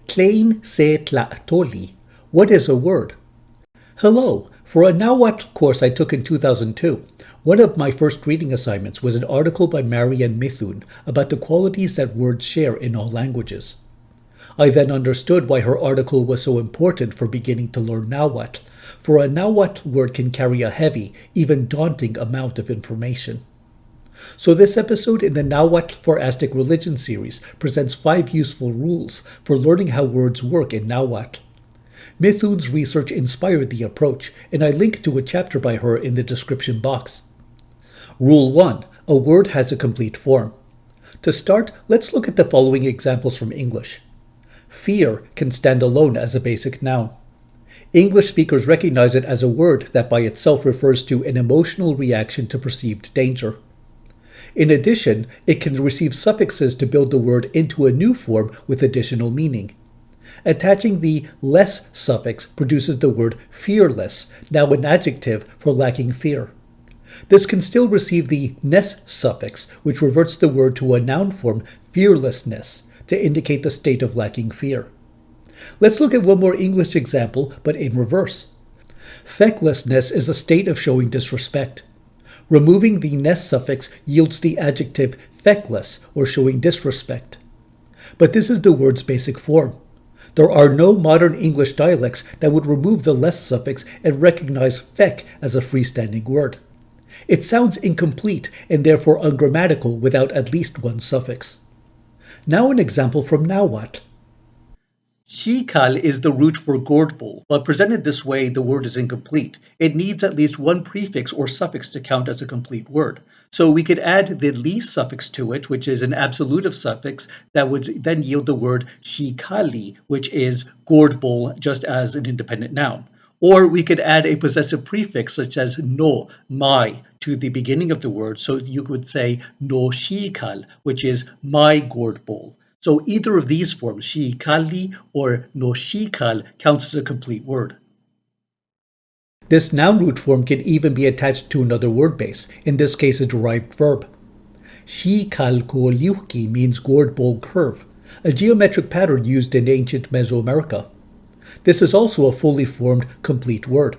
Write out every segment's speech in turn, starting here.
Tlain se tlahtoli. What is a word? Hello. For a Nahuatl course I took in 2002, one of my first reading assignments was an article by Marianne Mithun about the qualities that words share in all languages. I then understood why her article was so important for beginning to learn Nahuatl, for a Nahuatl word can carry a heavy, even daunting amount of information. So this episode in the Nahuatl for Aztec Religion series presents 5 useful rules for learning how words work in Nahuatl. Mithun's research inspired the approach, and I link to a chapter by her in the description box. Rule 1. A word has a complete form. To start, let's look at the following examples from English. Fear can stand alone as a basic noun. English speakers recognize it as a word that by itself refers to an emotional reaction to perceived danger. In addition, it can receive suffixes to build the word into a new form with additional meaning. Attaching the less suffix produces the word fearless, now an adjective for lacking fear. This can still receive the ness suffix, which reverts the word to a noun form, fearlessness, to indicate the state of lacking fear. Let's look at one more English example, but in reverse. Fecklessness is a state of showing disrespect. Removing the ness suffix yields the adjective feckless, or showing disrespect. But this is the word's basic form. There are no modern English dialects that would remove the less suffix and recognize feck as a freestanding word. It sounds incomplete and therefore ungrammatical without at least one suffix. Now an example from Nahuatl. Xikal is the root for gourd bowl, but presented this way, the word is incomplete. It needs at least one prefix or suffix to count as a complete word. So we could add the li suffix to it, which is an absolutive suffix that would then yield the word xikali, which is gourd bowl just as an independent noun. Or we could add a possessive prefix such as no, my, to the beginning of the word, so you could say no xikal, which is my gourd bowl. So either of these forms, xikali or no xikal, counts as a complete word. This noun root form can even be attached to another word base, in this case a derived verb. Xikalkoliuhki means gourd bowl curve, a geometric pattern used in ancient Mesoamerica. This is also a fully formed, complete word.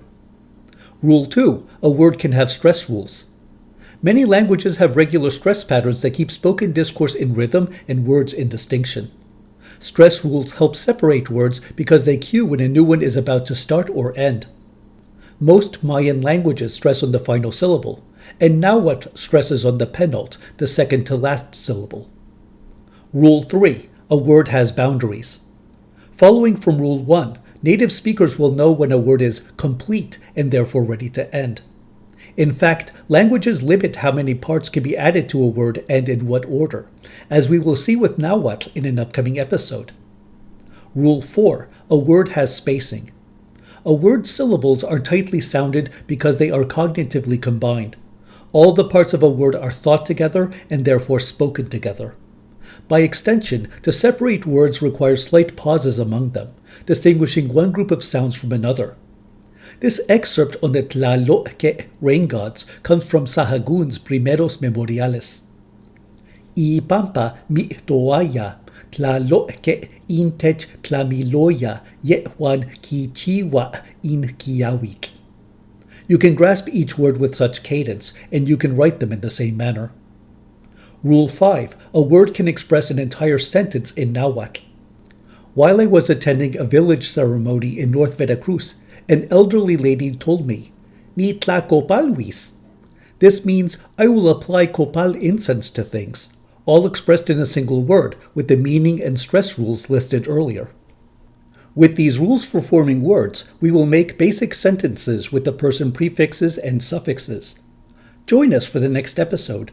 Rule 2. A word can have stress rules. Many languages have regular stress patterns that keep spoken discourse in rhythm and words in distinction. Stress rules help separate words because they cue when a new one is about to start or end. Most Mayan languages stress on the final syllable, and Nahuatl stresses on the penult, the second to last syllable. Rule 3. A word has boundaries. Following from Rule 1, native speakers will know when a word is complete and therefore ready to end. In fact, languages limit how many parts can be added to a word and in what order, as we will see with Nahuatl in an upcoming episode. Rule 4. A word has spacing. A word's syllables are tightly sounded because they are cognitively combined. All the parts of a word are thought together and therefore spoken together. By extension, to separate words requires slight pauses among them, distinguishing one group of sounds from another. This excerpt on the Tlaloque rain gods comes from Sahagun's Primeros Memoriales. Y pampa mi toaya, Tlaloque intech tlamiloya, yehuan kichiwa in kiawitl. You can grasp each word with such cadence, and you can write them in the same manner. Rule 5. A word can express an entire sentence in Nahuatl. While I was attending a village ceremony in North Veracruz, an elderly lady told me, "Ni tlacopalwis." This means, I will apply copal incense to things, all expressed in a single word, with the meaning and stress rules listed earlier. With these rules for forming words, we will make basic sentences with the person prefixes and suffixes. Join us for the next episode.